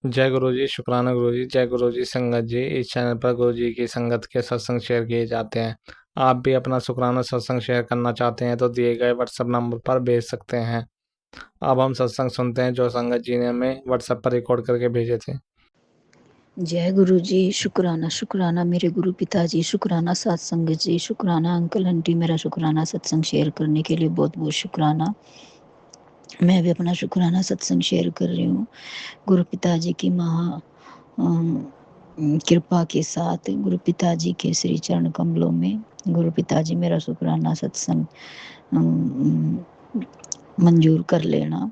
जय गुरु जी, शुक्राना गुरु जी। जय गुरु जी। संगत जी, इस चैनल पर गुरु जी की संगत के सत्संग शेयर किए जाते हैं। आप भी अपना शुक्राना सत्संग शेयर करना चाहते हैं तो दिए गए व्हाट्सएप नंबर पर भेज सकते हैं। अब हम सत्संग सुनते हैं जो संगत जी ने हमें व्हाट्सएप पर रिकॉर्ड करके भेजे थे। जय गुरु जी। शुक्राना शुक्राना मेरे गुरु पिताजी, शुक्राना सत्संग जी, शुक्राना अंकल आंटी, मेरा शुक्राना सत्संग शेयर करने के लिए बहुत बहुत शुक्राना। मैं भी अपना शुक्राना सत्संग शेयर कर रही हूँ। गुरु पिताजी की महा कृपा के साथ गुरु पिताजी के श्री चरण कमलों में गुरु पिताजी मेरा शुक्राना सत्संग मंजूर कर लेना।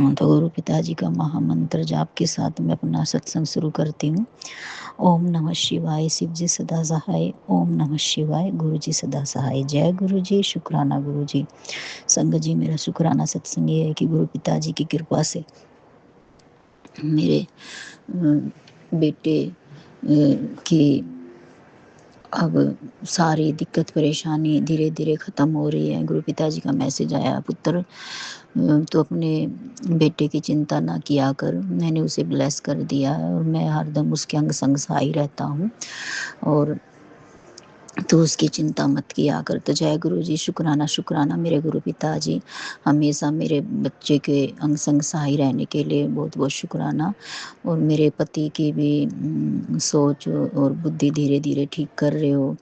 तो गुरु पिताजी का महामंत्र जाप के साथ मैं अपना सत्संग शुरू करती हूँ। ओम नमः शिवाय, शिव जी सदा सहाय। ओम नमः शिवाय, गुरु जी सदा सहाय। जय गुरु जी, शुक्राना गुरु जी। संगत जी, मेरा शुक्राना सत्संग ये है कि गुरु पिताजी की कृपा से मेरे बेटे की अब सारी दिक्कत परेशानी धीरे धीरे ख़त्म हो रही है। गुरु पिताजी का मैसेज आया, पुत्र तो अपने बेटे की चिंता ना किया कर, मैंने उसे ब्लेस कर दिया है और मैं हरदम उसके अंग संग सहाय रहता हूँ और तो उसकी चिंता मत किया कर। तो जय गुरु जी, शुक्राना शुक्राना मेरे गुरु पिताजी, हमेशा मेरे बच्चे के अंग संग सहाय रहने के लिए बहुत बहुत शुक्राना। और मेरे पति की भी सोच और बुद्धि धीरे धीरे ठीक कर रहे हो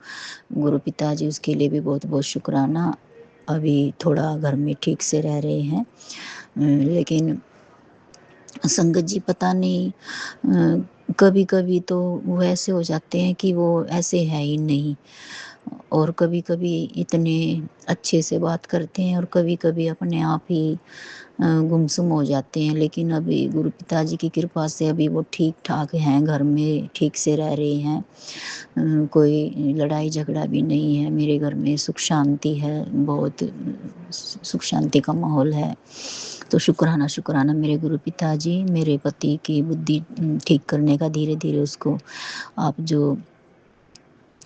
गुरु पिताजी, उसके लिए भी बहुत बहुत शुक्राना। अभी थोड़ा घर में ठीक से रह रहे हैं, लेकिन संगत जी पता नहीं कभी कभी तो वो ऐसे हो जाते हैं कि वो ऐसे है ही नहीं, और कभी कभी इतने अच्छे से बात करते हैं और कभी कभी अपने आप ही गुमसुम हो जाते हैं। लेकिन अभी गुरु पिताजी की कृपा से अभी वो ठीक ठाक हैं, घर में ठीक से रह रहे हैं, कोई लड़ाई झगड़ा भी नहीं है, मेरे घर में सुख शांति है, बहुत सुख शांति का माहौल है। तो शुक्राना शुक्राना मेरे गुरु पिताजी, मेरे पति की बुद्धि ठीक करने का धीरे धीरे उसको आप जो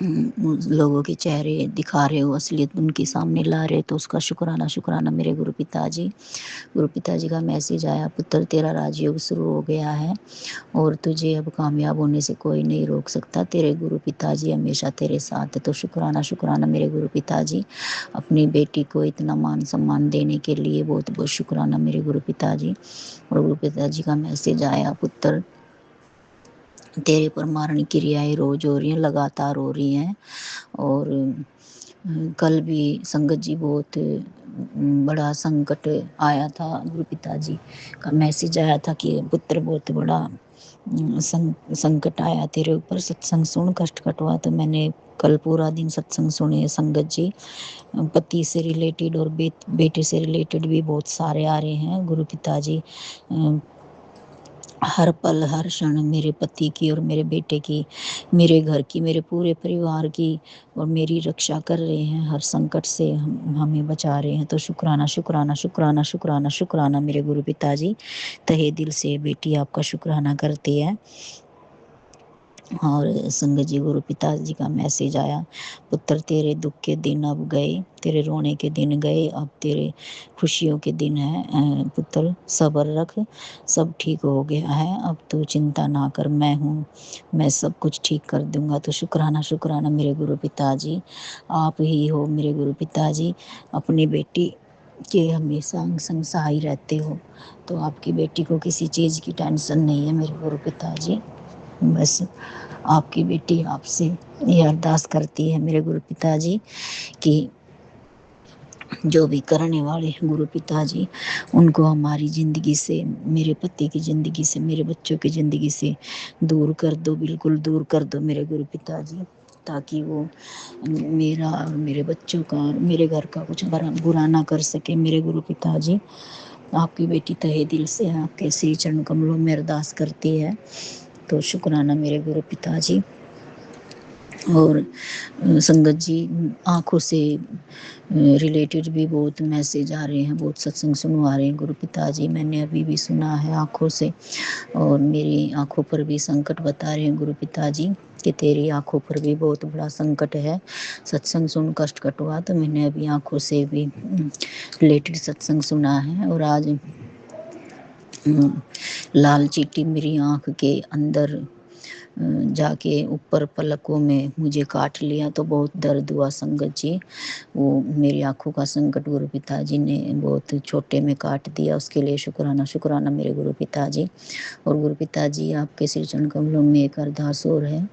लोगों के चेहरे दिखा रहे हो, असलियत उनके सामने ला रहे, तो उसका शुक्राना शुक्राना मेरे गुरु पिताजी। गुरु पिताजी का मैसेज आया, पुत्र तेरा राजयोग शुरू हो गया है और तुझे अब कामयाब होने से कोई नहीं रोक सकता, तेरे गुरु पिताजी हमेशा तेरे साथ है। तो शुक्राना शुक्राना मेरे गुरु पिताजी, अपनी बेटी को इतना मान सम्मान देने के लिए बहुत बहुत शुक्राना मेरे गुरु पिताजी। और गुरु पिताजी का मैसेज आया, पुत्र तेरे पर मारण क्रियाएं रोज हो रही हैं, लगातार हो रही हैं। और कल भी संगत जी बहुत बड़ा संकट आया था, गुरु पिताजी का मैसेज आया था कि पुत्र बहुत बड़ा संकट आया तेरे ऊपर, सत्संग सुन, कष्ट कटवा। तो मैंने कल पूरा दिन सत्संग सुने संगत जी। पति से रिलेटेड और बेटे से रिलेटेड भी बहुत सारे आ रहे हैं। गुरु पिताजी हर पल हर क्षण मेरे पति की और मेरे बेटे की, मेरे घर की, मेरे पूरे परिवार की और मेरी रक्षा कर रहे हैं, हर संकट से हमें बचा रहे हैं। तो शुक्राना शुक्राना शुक्राना शुक्राना शुक्राना मेरे गुरु पिताजी, तहे दिल से बेटी आपका शुक्राना करती है। और संगत जी, गुरु पिताजी का मैसेज आया, पुत्र तेरे दुख के दिन अब गए, तेरे रोने के दिन गए, अब तेरे खुशियों के दिन है। पुत्र सब्र रख, सब ठीक हो गया है, अब तू चिंता ना कर, मैं हूँ, मैं सब कुछ ठीक कर दूंगा। तो शुक्राना शुक्राना मेरे गुरु पिताजी, आप ही हो मेरे गुरु पिताजी, अपनी बेटी के हमेशा अंग संग सहाय रहते हो। तो आपकी बेटी को किसी चीज़ की टेंशन नहीं है मेरे गुरु पिताजी। बस आपकी बेटी आपसे ये अरदास करती है मेरे गुरु पिताजी कि जो भी करने वाले हैं गुरु पिताजी, उनको हमारी ज़िंदगी से, मेरे पति की ज़िंदगी से, मेरे बच्चों की ज़िंदगी से दूर कर दो, बिल्कुल दूर कर दो मेरे गुरु पिताजी, ताकि वो मेरा और मेरे बच्चों का और मेरे घर का कुछ बुरा ना कर सके मेरे गुरु पिताजी। आपकी बेटी तहे दिल से आपके श्री चरण कमलों में अरदास करती है। तो शुक्राना मेरे गुरु पिताजी। और संगत जी, आँखों से रिलेटेड भी बहुत मैसेज आ रहे हैं, बहुत सत्संग सुनवा रहे हैं गुरु पिताजी, मैंने अभी भी सुना है आँखों से, और मेरी आँखों पर भी संकट बता रहे हैं गुरु पिताजी कि तेरी आँखों पर भी बहुत बड़ा संकट है, सत्संग सुन कष्ट कटवा। तो मैंने अभी आँखों से भी रिलेटेड सत्संग सुना है। और आज लाल चींटी मेरी आँख के अंदर जाके ऊपर पलकों में मुझे काट लिया तो बहुत दर्द हुआ संगत जी। वो मेरी आँखों का संकट गुरु पिताजी ने बहुत छोटे में काट दिया, उसके लिए शुक्राना शुक्राना मेरे गुरु पिताजी। और गुरु पिताजी आपके श्री चरण कमलों में एक अरदास और है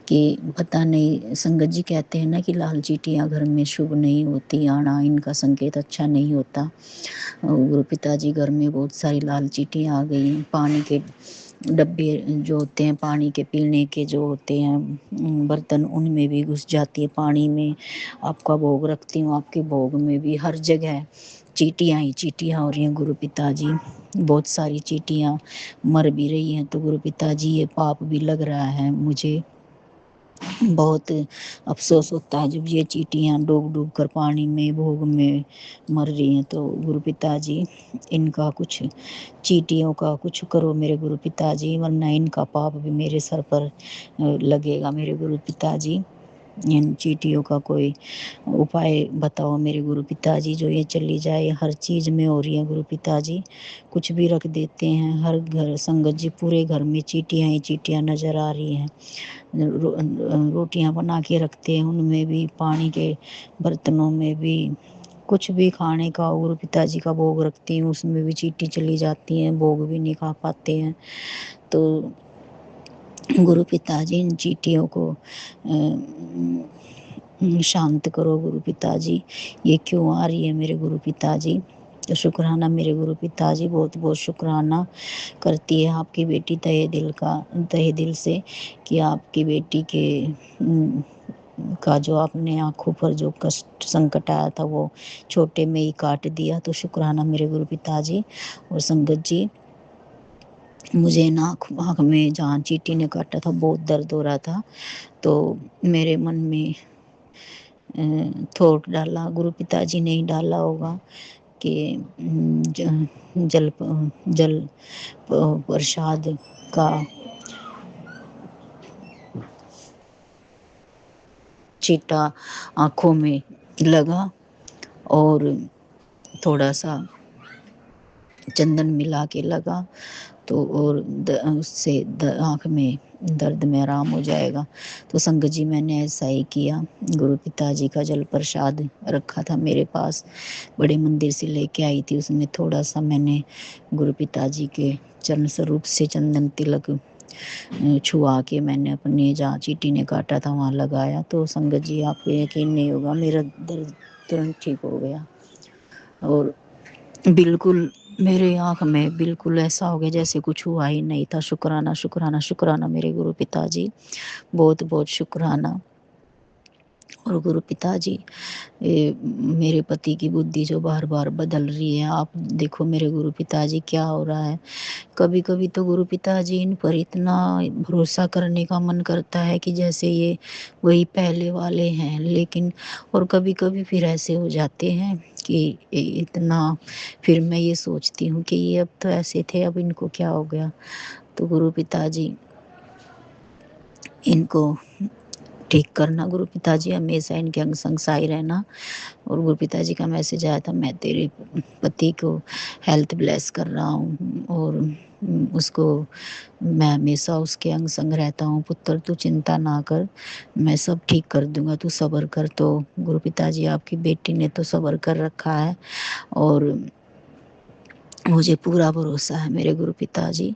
कि पता नहीं, संगत जी कहते हैं ना कि लाल चींटियाँ घर में शुभ नहीं होती, आना इनका संकेत अच्छा नहीं होता। गुरु पिताजी घर में बहुत सारी लाल चींटियाँ आ गई हैं। पानी के डब्बे जो होते हैं, पानी के पीने के जो होते हैं बर्तन, उनमें भी घुस जाती है। पानी में आपका भोग रखती हूँ, आपके भोग में भी हर जगह चींटियाँ ही चींटियाँ हो रही हैं गुरु पिताजी। बहुत सारी चींटियाँ मर भी रही हैं। तो गुरु पिताजी ये पाप भी लग रहा है मुझे, बहुत अफसोस होता है जब ये चींटियाँ डूब डूब कर पानी में भोग में मर रही हैं। तो गुरु पिताजी इनका कुछ, चींटियों का कुछ करो मेरे गुरु पिताजी, वरना इनका पाप भी मेरे सर पर लगेगा मेरे गुरु पिताजी। इन चींटियों का कोई उपाय बताओ मेरे गुरु पिताजी, जो ये चली जाए। हर चीज़ में हो रही है गुरु पिताजी, कुछ भी रख देते हैं। हर घर संगत जी पूरे घर में चींटियाँ ही चींटियाँ नज़र आ रही हैं। रोटियां बना के रखते हैं, उनमें भी, पानी के बर्तनों में भी, कुछ भी खाने का गुरु पिताजी का भोग रखती हूँ उसमें भी चींटी चली जाती हैं, भोग भी नहीं खा पाते हैं। तो गुरु पिताजी इन चींटियों को शांत करो गुरु पिताजी, ये क्यों आ रही है मेरे गुरु पिताजी। तो शुक्राना मेरे गुरु पिताजी, बहुत बहुत शुक्राना करती है आपकी बेटी तहे दिल से कि आपकी बेटी के का जो आपने आँखों पर जो कष्ट संकट आया था वो छोटे में ही काट दिया। तो शुक्राना मेरे गुरु पिताजी। और संगत जी, मुझे आँख में जहाँ चींटी ने काटा था बहुत दर्द हो रहा था। तो मेरे मन में थॉट डाला, गुरु पिताजी ने ही डाला होगा कि जल प्रसाद का छींटा आँखों में लगा और थोड़ा सा चंदन मिला के लगा तो और उससे आँख में दर्द में आराम हो जाएगा। तो संगत जी मैंने ऐसा ही किया। गुरु पिताजी का जल प्रसाद रखा था मेरे पास, बड़े मंदिर से लेके आई थी, उसमें थोड़ा सा मैंने गुरु पिताजी के चरण स्वरूप से चंदन तिलक छुआ के मैंने अपने जहाँ चींटी ने काटा था वहाँ लगाया। तो संगत जी आपको यकीन नहीं होगा, मेरा दर्द तुरंत ठीक हो गया और बिल्कुल मेरे आँख में बिल्कुल ऐसा हो गया जैसे कुछ हुआ ही नहीं था। शुक्राना शुक्राना शुक्राना मेरे गुरु पिताजी, बहुत बहुत शुक्राना। और गुरु पिताजी, मेरे पति की बुद्धि जो बार बार बदल रही है, आप देखो मेरे गुरु पिताजी क्या हो रहा है। कभी कभी तो गुरु पिताजी इन पर इतना भरोसा करने का मन करता है कि जैसे ये वही पहले वाले हैं, लेकिन और कभी कभी फिर ऐसे हो जाते हैं कि इतना, फिर मैं ये सोचती हूँ कि ये अब तो ऐसे थे, अब इनको क्या हो गया। तो गुरु पिताजी इनको ठीक करना, गुरु पिताजी हमेशा इनके अंग संग साई रहना। और गुरु पिताजी का मैसेज आया था, मैं तेरे पति को हेल्थ ब्लेस कर रहा हूँ और उसको मैं हमेशा उसके अंग संग रहता हूँ। पुत्र तू चिंता ना कर, मैं सब ठीक कर दूंगा, तू सब्र कर। तो गुरु पिताजी आपकी बेटी ने तो सब्र कर रखा है और मुझे पूरा भरोसा है मेरे गुरु पिताजी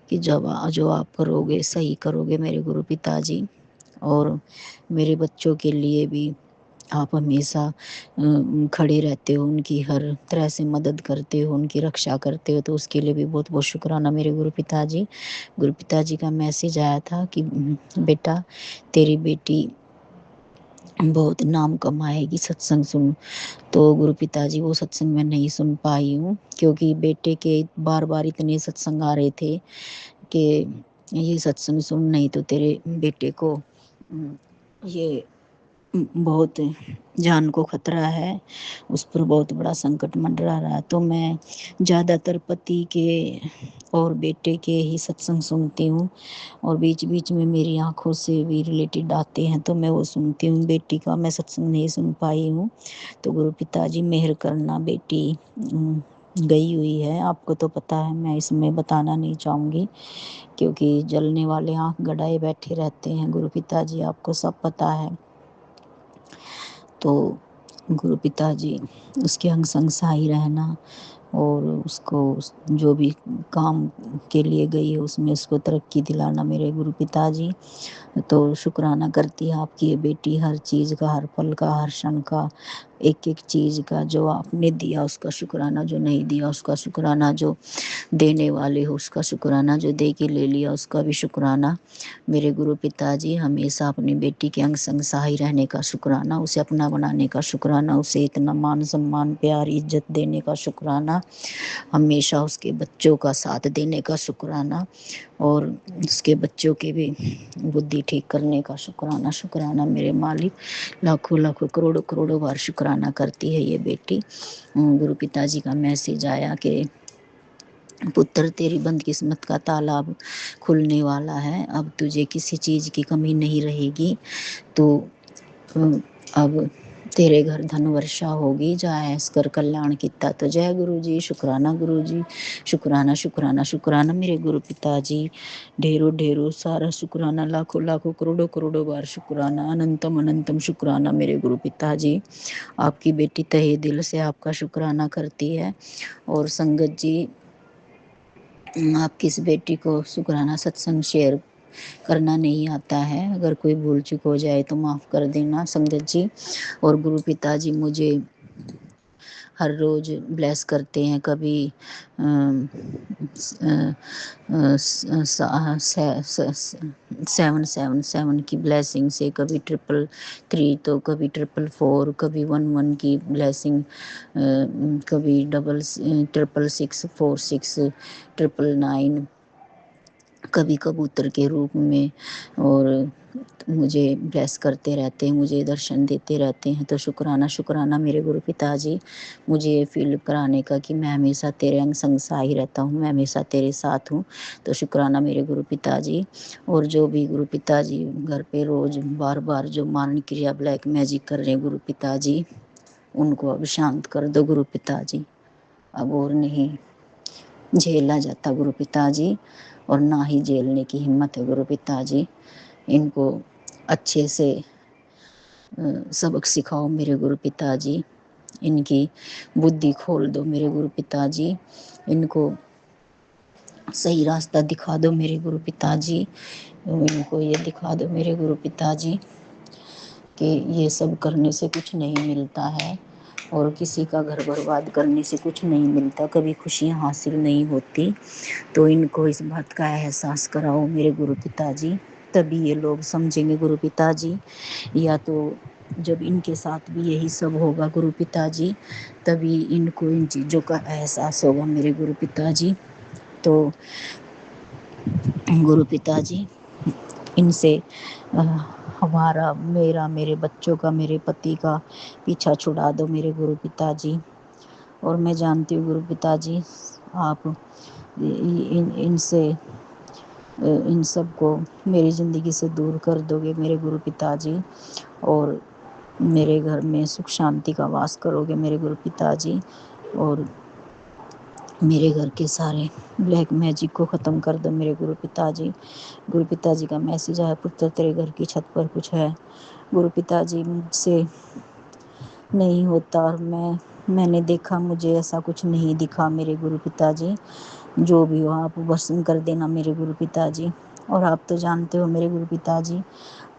कि जब जो आप करोगे सही करोगे मेरे गुरु पिताजी। और मेरे बच्चों के लिए भी आप हमेशा खड़े रहते हो, उनकी हर तरह से मदद करते हो, उनकी रक्षा करते हो, तो उसके लिए भी बहुत बहुत शुक्राना मेरे गुरु पिताजी। गुरु पिताजी का मैसेज आया था कि बेटा तेरी बेटी बहुत नाम कमाएगी, सत्संग सुन। तो गुरु पिताजी वो सत्संग मैं नहीं सुन पाई हूँ क्योंकि बेटे के बार बार इतने सत्संग आ रहे थे कि ये सत्संग सुन, नहीं तो तेरे बेटे को ये बहुत जान को खतरा है, उस पर बहुत बड़ा संकट मंडरा रहा है। तो मैं ज़्यादातर पति के और बेटे के ही सत्संग सुनती हूँ और बीच बीच में मेरी आँखों से भी रिलेटेड आते हैं तो मैं वो सुनती हूँ। बेटी का मैं सत्संग नहीं सुन पाई हूँ। तो गुरु पिताजी मेहर करना, बेटी गई हुई है। आपको तो पता है, मैं इसमें बताना नहीं चाहूँगी, क्योंकि जलने वाले आँख गड़ाए बैठे रहते हैं। गुरु पिताजी आपको सब पता है। तो गुरु पिताजी उसके अंग संग सहाय रहना, और उसको जो भी काम के लिए गई है उसमें उसको तरक्की दिलाना मेरे गुरु पिताजी। तो शुक्राना करती है आपकी ये बेटी, हर चीज़ का, हर पल का, हर क्षण का, एक एक चीज़ का। जो आपने दिया उसका शुक्राना, जो नहीं दिया उसका शुक्राना, जो देने वाले हो उसका शुक्राना, जो दे के ले लिया उसका भी शुक्राना। मेरे गुरु पिताजी हमेशा अपनी बेटी के अंग संग सहाय रहने का शुक्राना, उसे अपना बनाने का शुक्राना, उसे इतना मान सम्मान प्यार इज्जत देने का शुक्राना, हमेशा उसके बच्चों का साथ देने का शुक्राना, और उसके बच्चों के भी बुद्धि ठीक करने का शुक्राना। शुक्राना मेरे मालिक, लाखों लाखों करोड़ों करोड़ों बार शुक्राना करती है ये बेटी। गुरु पिताजी का मैसेज आया कि पुत्र, तेरी बंद किस्मत का ताला अब खुलने वाला है, अब तुझे किसी चीज़ की कमी नहीं रहेगी। तो अब तेरे घर धन वर्षा होगी, जा ऐस कर कल्याण किता। तो जय गुरु जी, शुक्राना गुरु जी, शुक्राना शुक्राना शुक्राना मेरे गुरु पिताजी। ढेरों ढेरों सारा शुक्राना, लाखों लाखों करोड़ों करोड़ों बार शुक्राना, अनंतम अनंतम शुक्राना मेरे गुरु पिताजी। आपकी बेटी तहे दिल से आपका शुक्राना करती है। और संगत जी, आपकी इस बेटी को शुक्राना सत्संग शेयर करना नहीं आता है, अगर कोई भूल चूक हो जाए तो माफ़ कर देना संगत जी। और गुरु पिताजी मुझे हर रोज़ ब्लेस करते हैं, कभी 777 की ब्लेसिंग से, कभी 333, तो कभी 444, कभी 11 की ब्लेसिंग, कभी 66646, 999, कभी कबूतर के रूप में, और मुझे ब्लेस करते रहते हैं, मुझे दर्शन देते रहते हैं। तो शुक्राना शुक्राना मेरे गुरु पिताजी, मुझे ये फील कराने का कि मैं हमेशा तेरे अंग संग सहाय रहता हूँ, मैं हमेशा तेरे साथ हूँ। तो शुक्राना मेरे गुरु पिताजी। और जो भी गुरु पिताजी घर पे रोज़ बार बार जो मारणी क्रिया ब्लैक मैजिक कर रहे हैं गुरु पिताजी, उनको अब शांत कर दो गुरु पिताजी। अब और नहीं झेला जाता गुरु पिताजी, और ना ही झेलने की हिम्मत है गुरु पिताजी। इनको अच्छे से सबक सिखाओ मेरे गुरु पिताजी, इनकी बुद्धि खोल दो मेरे गुरु पिताजी, इनको सही रास्ता दिखा दो मेरे गुरु पिताजी, इनको ये दिखा दो मेरे गुरु पिताजी कि ये सब करने से कुछ नहीं मिलता है, और किसी का घर बर्बाद करने से कुछ नहीं मिलता, कभी खुशियाँ हासिल नहीं होती। तो इनको इस बात का एहसास कराओ मेरे गुरु पिताजी, तभी ये लोग समझेंगे गुरु पिताजी। या तो जब इनके साथ भी यही सब होगा गुरु पिताजी, तभी इनको इन चीज़ों का एहसास होगा मेरे गुरु पिताजी। तो गुरु पिताजी, इनसे हमारा, मेरा, मेरे बच्चों का, मेरे पति का पीछा छुड़ा दो मेरे गुरु पिताजी। और मैं जानती हूँ गुरु पिताजी, आप इनसे इन सब को मेरी ज़िंदगी से दूर कर दोगे मेरे गुरु पिताजी, और मेरे घर में सुख शांति का वास करोगे मेरे गुरु पिताजी, और मेरे घर के सारे ब्लैक मैजिक को ख़त्म कर दो मेरे गुरु पिताजी। गुरु पिताजी का मैसेज आया, पुत्र तेरे घर की छत पर कुछ है। गुरु पिताजी, मुझसे नहीं होता, और मैंने देखा, मुझे ऐसा कुछ नहीं दिखा मेरे गुरु पिताजी। जो भी हो आप भस्म कर देना मेरे गुरु पिताजी। और आप तो जानते हो मेरे गुरु पिताजी,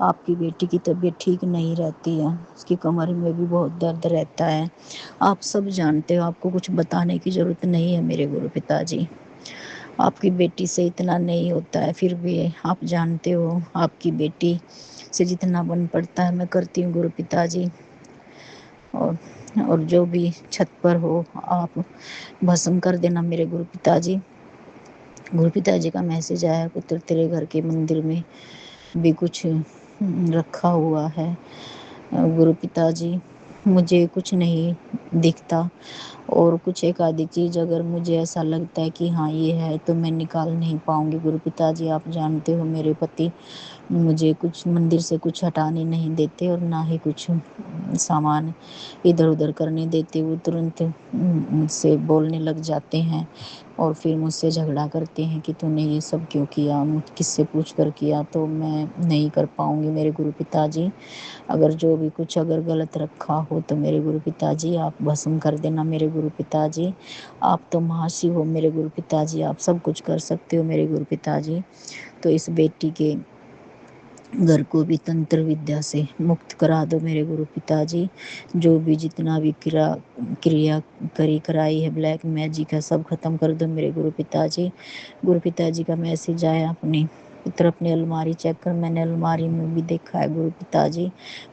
आपकी बेटी की तबीयत ठीक नहीं रहती है, उसकी कमर में भी बहुत दर्द रहता है। आप सब जानते हो, आपको कुछ बताने की ज़रूरत नहीं है मेरे गुरु पिताजी। आपकी बेटी से इतना नहीं होता है, फिर भी आप जानते हो आपकी बेटी से जितना बन पड़ता है मैं करती हूँ गुरु पिताजी। और जो भी छत पर हो आप भस्म कर देना मेरे गुरु पिताजी। गुरु पिताजी का मैसेज आया, पुत्र तेरे घर के मंदिर में भी कुछ रखा हुआ है गुरु पिताजी। मुझे कुछ नहीं दिखता, और कुछ एक आधी चीज़ अगर मुझे ऐसा लगता है कि हाँ ये है, तो मैं निकाल नहीं पाऊँगी। गुरु पिताजी, आप जानते हो मेरे पति मुझे कुछ मंदिर से कुछ हटाने नहीं देते, और ना ही कुछ सामान इधर-उधर करने देते। वो तुरंत मुझसे बोलने लग जाते हैं, और फिर मुझसे झगड़ा करते हैं कि तूने ये सब क्यों किया, किससे पूछ कर किया। तो मैं नहीं कर पाऊँगी मेरे गुरु पिताजी। अगर जो भी कुछ अगर गलत रखा हो तो मेरे गुरु पिताजी आप भस्म कर देना मेरे गुरु पिताजी। आप तो महाशिव हो मेरे गुरु पिताजी, आप सब कुछ कर सकते हो मेरे गुरु पिताजी। तो इस बेटी के घर को भी तंत्र विद्या से मुक्त करा दो मेरे गुरु पिताजी। जो भी जितना भी क्रिया कराई है, ब्लैक मैजिक है, सब खत्म कर दो मेरे गुरु पिताजी। गुरु पिताजी का मैसेज आया, अपने पुत्र अपनी अलमारी चेक कर। मैंने अलमारी में भी देखा है गुरु पिताजी,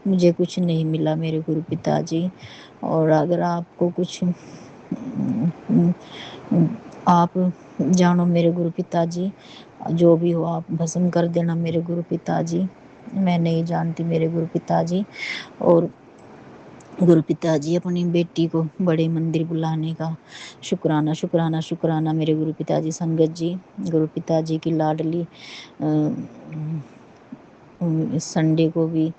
मुझे कुछ नहीं मिला मेरे गुरु पिताजी। और अगर आपको कुछ आप जानो मेरे गुरु पिताजी, जो भी हो आप भस्म कर देना मेरे गुरु पिताजी। मैं नहीं जानती मेरे गुरु पिताजी। और गुरु पिताजी अपनी बेटी को बड़े मंदिर बुलाने का शुक्राना शुक्राना शुक्राना मेरे गुरु पिताजी। संगत जी, गुरु पिताजी की लाडली संडे को भी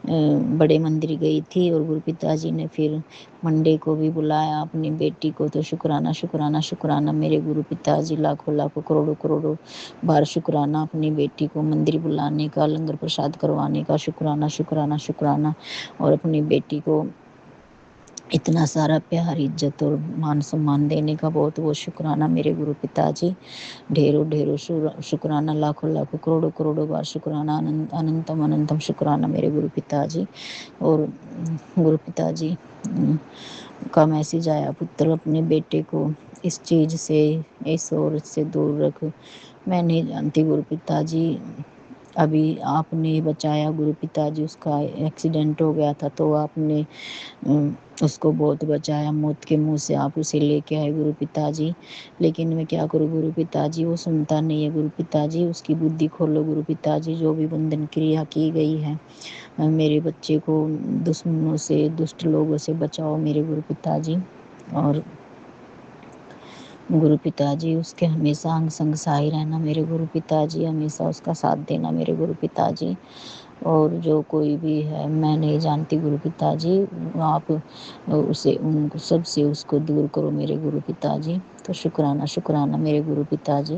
बड़े मंदिर गई थी, और गुरु पिताजी ने फिर मंडे को भी बुलाया अपनी बेटी को। तो शुक्राना शुक्राना शुक्राना मेरे गुरु पिताजी, लाखों लाखों करोड़ों करोड़ों बार शुक्राना अपनी बेटी को मंदिर बुलाने का, लंगर प्रसाद करवाने का। शुक्राना शुक्राना शुक्राना। और अपनी बेटी को इतना सारा प्यार, इज्जत और मान सम्मान देने का बहुत बहुत शुक्राना मेरे गुरु पिताजी। ढेरों ढेरों शुक्राना, लाखों लाखों करोड़ों करोड़ों बार शुक्राना, अनंतम अनंतम शुक्राना मेरे गुरु पिताजी। और गुरु पिताजी का मैसेज आया, पुत्र अपने बेटे को इस चीज़ से, इस औरत से दूर रख। मैं नहीं जानती गुरु पिताजी, अभी आपने बचाया गुरु पिताजी। उसका एक्सीडेंट हो गया था, तो आपने उसको बहुत बचाया, मौत के मुंह से आप उसे लेके आए गुरु पिताजी। लेकिन मैं क्या करूँ गुरु पिताजी, वो सुनता नहीं है गुरु पिताजी। उसकी बुद्धि खोलो गुरु पिताजी, जो भी बंधन क्रिया की गई है, मेरे बच्चे को दुश्मनों से, दुष्ट लोगों से बचाओ मेरे गुरु पिताजी। और गुरु पिताजी उसके हमेशा अंग संग सहाय रहना मेरे गुरु पिताजी, हमेशा उसका साथ देना मेरे गुरु पिताजी। और जो कोई भी है, मैं नहीं जानती गुरु पिताजी, आप उसे उनको सबसे उसको दूर करो मेरे गुरु पिताजी। तो शुक्राना शुक्राना मेरे गुरु पिताजी,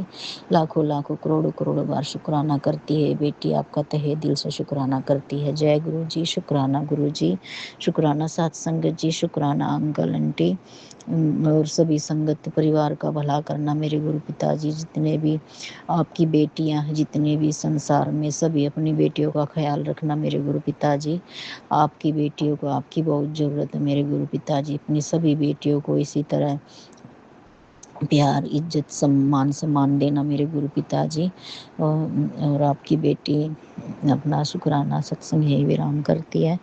लाखों लाखों करोड़ों करोड़ों बार शुक्राना करती है बेटी, आपका तहे दिल से शुक्राना करती है। जय गुरु जी, शुक्राना गुरु जी, शुक्राना साथ संगत जी, शुक्राना अंकल आंटी और सभी संगत परिवार का भला करना मेरे गुरु पिताजी। जितने भी आपकी बेटियां हैं, जितने भी संसार में, सभी अपनी बेटियों का ख्याल रखना मेरे गुरु पिताजी। आपकी बेटियों को आपकी बहुत ज़रूरत है मेरे गुरु पिताजी। अपनी सभी बेटियों को इसी तरह प्यार, इज्जत, सम्मान देना मेरे गुरु पिताजी। और आपकी बेटी अपना शुक्राना सत्संग यही विराम करती है।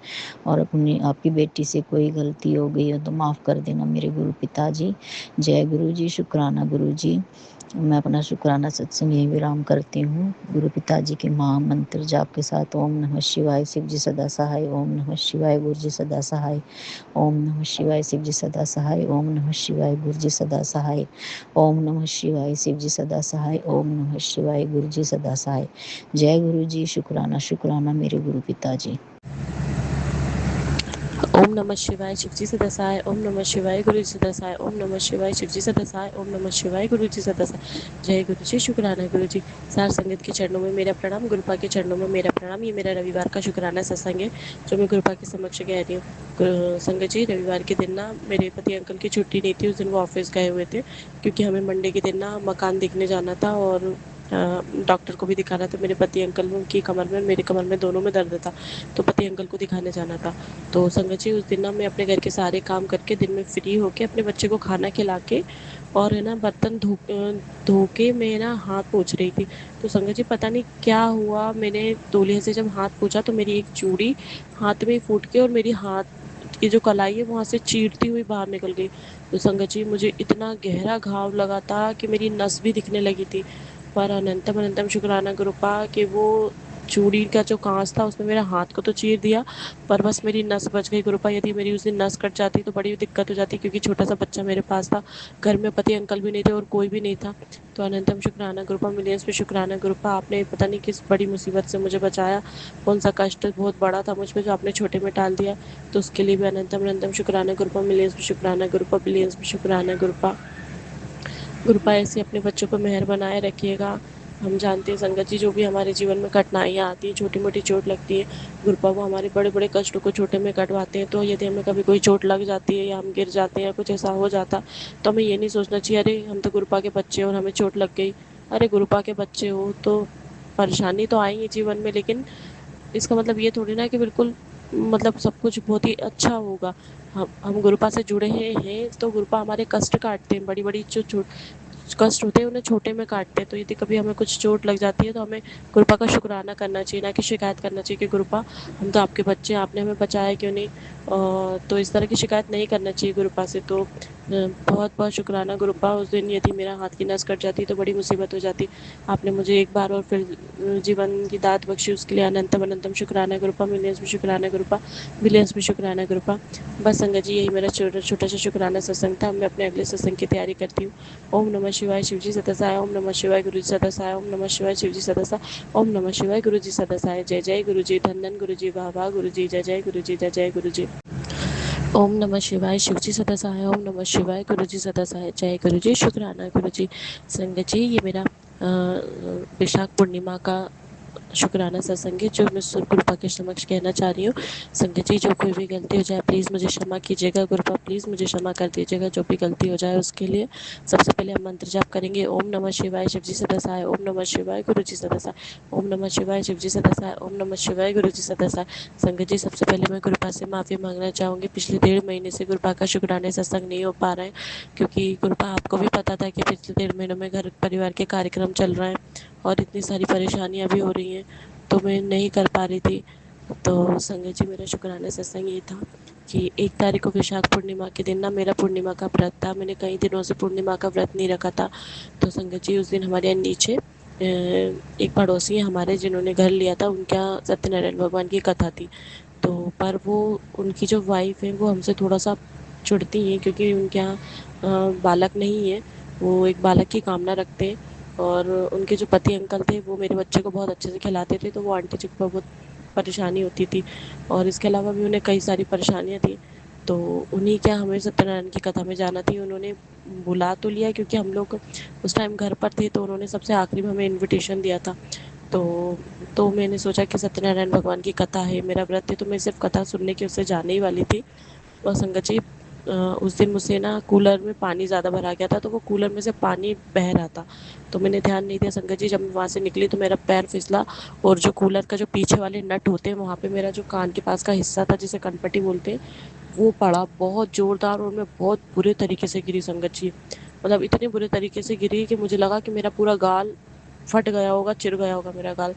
और अपनी आपकी बेटी से कोई गलती हो गई हो तो माफ़ कर देना मेरे गुरु पिताजी। जय गुरु जी, शुक्राना गुरु जी। मैं अपना शुक्राना सत्संग यही विराम करती हूँ। गुरु पिताजी के महामंत्र जाप के साथ ओम नमः शिवाय, शिव जी सदा सहाय। ओम नमः शिवाय, गुरु जी सदा सहाय। ओम नमः शिवाय, शिव जी सदा सहाय। ओम नमः शिवाय, गुरु जी सदा सहाय। ओम नमः शिवाय, शिव जी सदा सहाय। ओम नमः शिवाय, गुरु जी सदा सहाय। जय गुरु जी, शुक्राना शुक्राना मेरे गुरु पिताजी। ओम नमः शिवाय, शिवजी सदा सहाय। ओम नमः शिवाय, गुरु जी सदा सहाय। ओम नमः शिवाय, शिवजी सदा सहाय। ओम नमः शिवाय, गुरु जी सदा सहाय। जय गुरु जी, शुक्राना गुरु जी। सार संगत के चरणों में मेरा प्रणाम, गुरुपा के चरणों में मेरा प्रणाम। ये मेरा रविवार का शुक्राना सत्संग है जो मैं गुरुपा के समक्ष कह रही हूँ। संगत जी, रविवार के दिन ना मेरे पति अंकल की छुट्टी नहीं थी, उस दिन वो ऑफिस गए हुए थे, क्योंकि हमें मंडे के दिन ना मकान देखने जाना था और डॉक्टर को भी दिखाना था। मेरे पति अंकल में, उनकी कमर में, मेरी कमर में, दोनों में दर्द था, तो पति अंकल को दिखाने जाना था। तो संगत जी, उस दिन ना मैं अपने घर के सारे काम करके दिन में फ्री होके अपने बच्चे को खाना खिला के और है ना बर्तन धो के मैं ना हाथ पोंछ रही थी। तो संगत जी, पता नहीं क्या हुआ, मैंने तौलिया से जब हाथ पोंछा तो मेरी एक चूड़ी हाथ में ही फूट के और मेरी हाथ की जो कलाई है वहाँ से चीरती हुई बाहर निकल गई। तो संगत जी, मुझे इतना गहरा घाव लगा था कि मेरी नस भी दिखने लगी थी। पर अनंतम अनंतम शुक्राना गुरुपा कि वो चूड़ी का जो कांच था उसने मेरे हाथ को तो चीर दिया, पर बस मेरी नस बच गई गुरुपा। यदि मेरी उस दिन नस कट जाती तो बड़ी दिक्कत हो जाती, क्योंकि छोटा सा बच्चा मेरे पास था, घर में पति अंकल भी नहीं थे और कोई भी नहीं था। तो अनंतम शुक्राना गुरुपा, मिलियंस पे शुक्राना गुरुपा, आपने पता नहीं किस बड़ी मुसीबत से मुझे बचाया, कौन सा कष्ट बहुत बड़ा था मुझ पर जो आपने छोटे में टाल दिया। तो उसके लिए भी अनंतम अनंतम शुक्राना गुरुपा, मिलियंस पे शुक्राना गुरुपा, बिलियंस पे शुक्राना गुरुपा। गुरुपा ऐसे अपने बच्चों पर मेहर बनाए रखिएगा। हम जानते हैं संगत जी, जो भी हमारे जीवन में कठिनाइयाँ आती हैं, छोटी मोटी चोट लगती है, गुरुपा वो हमारे बड़े बड़े कष्टों को छोटे में कटवाते हैं। तो यदि हमें कभी कोई चोट लग जाती है या हम गिर जाते हैं या कुछ ऐसा हो जाता, तो हमें ये नहीं सोचना चाहिए अरे हम तो गुरुपा के बच्चे हैं और हमें चोट लग गई। अरे गुरुपा के बच्चे हो तो परेशानी तो आएंगी जीवन में, लेकिन इसका मतलब ये थोड़ी ना कि बिल्कुल मतलब सब कुछ बहुत ही अच्छा होगा। हम गुरुपा से जुड़े हैं तो गुरुपा हमारे कष्ट काटते हैं, बड़ी बड़ी जो कष्ट होते हैं उन्हें छोटे में काटते हैं। तो यदि कभी हमें कुछ चोट लग जाती है तो हमें गुरुपा का शुक्राना करना चाहिए, ना कि शिकायत करना चाहिए कि गुरुपा हम तो आपके बच्चे हैं, आपने हमें बचाया क्यों नहीं। तो इस तरह की शिकायत नहीं करना चाहिए गुरुपा से। तो बहुत बहुत शुक्राना गुरुपा। उस दिन यदि मेरा हाथ की नस कट जाती तो बड़ी मुसीबत हो जाती, आपने मुझे एक बार और फिर जीवन की दात बख्शी, उसके लिए अनंतम अनंतम शुक्राना गुरुपा, मिलियंस में शुक्राना गुरुपा, बिलियंस में शुक्राना गुरुपा। बस संगत जी, यही मेरा छोटा सा शुक्राना सत्संग था। मैं अपने अगले सत्संग की तैयारी करती हूँ। ओम नमः शिवाय, शिवजी सतसाय। ओम नमः शिवाय, गुरुजी सतसाय। ओम नमः शिवाय, शिवजी सतसाय। ओम नमः शिवाय, गुरुजी सतसाय। जय जय गुरुजी, धन धन गुरुजी, वाह वाह गुरुजी, जय जय गुरुजी, जय जय गुरुजी। ओम नमः शिवाय, शिवजी सतसाय। ओम नमः शिवाय, गुरुजी सतसाय। जय गुरुजी, शुक्राना गुरुजी। संगत जी, ये मेरा विशाख पूर्णिमा का शुक्राना सत्संग है, जो मैं गुरुपा के समक्ष कहना चाह रही हूँ। संगत जी, जो कोई भी गलती हो जाए प्लीज़ मुझे क्षमा कीजिएगा। गुरुपा प्लीज़ मुझे क्षमा कर दीजिएगा, जो भी गलती हो जाए उसके लिए। सबसे पहले हम मंत्र जाप करेंगे। ओम नमः शिवाय, शिवजी सतसाय। ओम नमः शिवाय, गुरुजी सतसाय। ओम नमः शिवाय, शिवजी सतसाय। ओम नमः शिवाय, गुरुजी सतसाय। संगत जी, सबसे पहले मैं गुरुपा से माफ़ी मांगना चाहूँगी। पिछले 1.5 महीने से गुरुपा का शुक्राने सत्संग नहीं हो पा रहा है, क्योंकि गुरुपा आपको भी पता था कि पिछले 1.5 महीनों में घर परिवार के कार्यक्रम चल रहे हैं और इतनी सारी परेशानियाँ भी हो रही हैं, तो मैं नहीं कर पा रही थी। तो संगत जी, मेरा शुक्राना सत्संग ये था कि 1 तारीख को विशाख पूर्णिमा के दिन ना मेरा पूर्णिमा का व्रत था। मैंने कई दिनों से पूर्णिमा का व्रत नहीं रखा था। तो संगत जी, उस दिन हमारे यहाँ नीचे एक पड़ोसी है हमारे, जिन्होंने घर लिया था, उनके यहाँ सत्यनारायण भगवान की कथा थी। तो पर वो उनकी जो वाइफ है वो हमसे थोड़ा सा चिढ़ती हैं, क्योंकि उनके यहाँ बालक नहीं है, वो एक बालक की कामना रखते हैं। और उनके जो पति अंकल थे वो मेरे बच्चे को बहुत अच्छे से खिलाते थे, तो वो आंटी जी को बहुत परेशानी होती थी, और इसके अलावा भी उन्हें कई सारी परेशानियाँ थी। तो उन्हीं क्या हमें सत्यनारायण की कथा में जाना थी, उन्होंने बुला तो लिया, क्योंकि हम लोग उस टाइम घर पर थे, तो उन्होंने सबसे आखिरी में हमें इनविटेशन दिया था। तो मैंने सोचा कि सत्यनारायण भगवान की कथा है, मेरा व्रत है, तो मैं सिर्फ कथा सुनने की उससे जाने ही वाली थी। और संगत जी, उस दिन मुझसे ना कूलर में पानी ज़्यादा भरा गया था, तो वो कूलर में से पानी बह रहा था, तो मैंने ध्यान नहीं दिया। संगत जी, जब मैं वहाँ से निकली तो मेरा पैर फिसला, और जो कूलर का जो पीछे वाले नट होते हैं वहाँ पे मेरा जो कान के पास का हिस्सा था, जिसे कनपट्टी बोलते हैं, वो पड़ा बहुत ज़ोरदार, और मैं बहुत बुरे तरीके से गिरी संगत जी। मतलब इतने बुरे तरीके से गिरी कि मुझे लगा कि मेरा पूरा गाल फट गया होगा, चिर गया होगा मेरा गाल।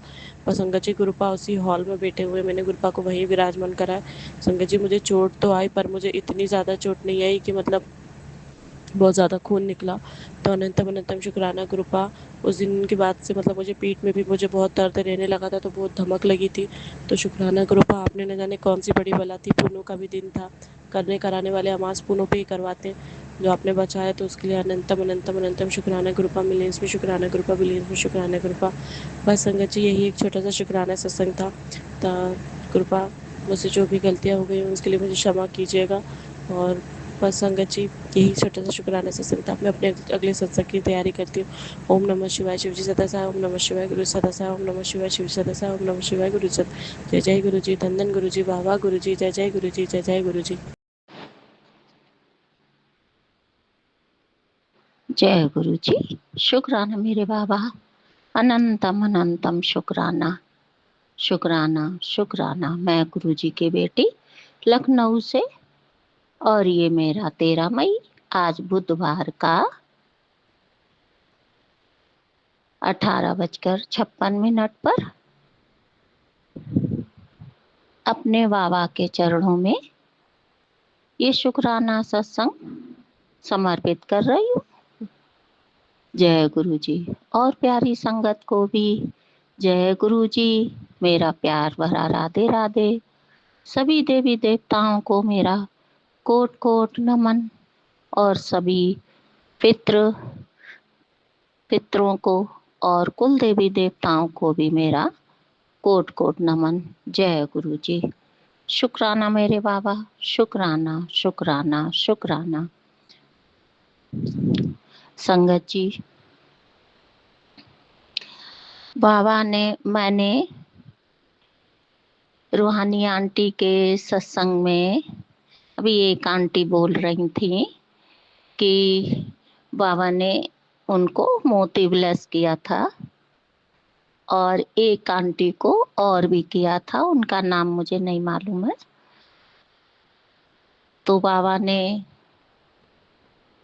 और संगत जी, गुरुपा उसी हॉल में बैठे हुए, मैंने गुरुपा को वहीं विराजमान करा। संगत जी, मुझे चोट तो आई, पर मुझे इतनी ज़्यादा चोट नहीं आई कि मतलब बहुत ज़्यादा खून निकला। तो अनंतम अनंतम शुक्राना गुरुपा। उस दिन के बाद से मतलब मुझे पीठ में भी मुझे बहुत दर्द रहने लगा था, तो बहुत धमक लगी थी। तो शुक्राना गुरुपा, आपने न जाने कौन सी बड़ी बला थी, पुनों का भी दिन था, करने कराने वाले अमास पुनों पे ही करवाते हैं, जो आपने बचाया, तो उसके लिए अनंतम अनंतम अनंतम शुक्राना गुरुपा, मिलियंस में शुक्राना गुरुपा, बिलियंस में शुक्राना गुरुपा। बस संगत जी, यही एक छोटा सा शुक्राना सत्संग था। तो गुरुपा, मुझसे जो भी गलतियाँ हो गई उसके लिए मुझे क्षमा कीजिएगा। और बस संगत जी, यही छोटा सा शुक्राना सत्संग था। मैं अपने अगले सत्संग की तैयारी करती हूँ। ओम नमः शिवाय, शिवजी सतसाय। ओम नमः शिवाय, गुरु सतसाय। ओम नमः शिवाय, शिव सतसाय। ओम नमः शिवाय, गुरु सत। जय जय गुरु जी, धन धन गुरु जी, वाह वाह गुरु जी, जय जय गुरु जी, जय जय गुरु जी। जय गुरु जी, शुक्राना मेरे बाबा, अनंतम अनंतम शुक्राना शुक्राना शुक्राना। मैं गुरु जी के बेटी लखनऊ से, और ये मेरा 13 मई, आज बुधवार का 18:56 पर अपने बाबा के चरणों में ये शुक्राना सत्संग समर्पित कर रही हूँ। जय गुरु जी। और प्यारी संगत को भी जय गुरु जी। मेरा प्यार भरा राधे राधे। सभी देवी देवताओं को मेरा कोट कोट नमन और सभी पितरों को और कुल देवी देवताओं को भी मेरा कोट कोट नमन। जय गुरु जी। शुक्राना मेरे बाबा, शुक्राना शुक्राना शुक्राना। संगत जी, मैंने रूहानी आंटी के सत्संग में अभी एक आंटी बोल रही थी कि बाबा ने उनको मोती ब्लेस किया था और एक आंटी को और भी किया था, उनका नाम मुझे नहीं मालूम है। तो बाबा ने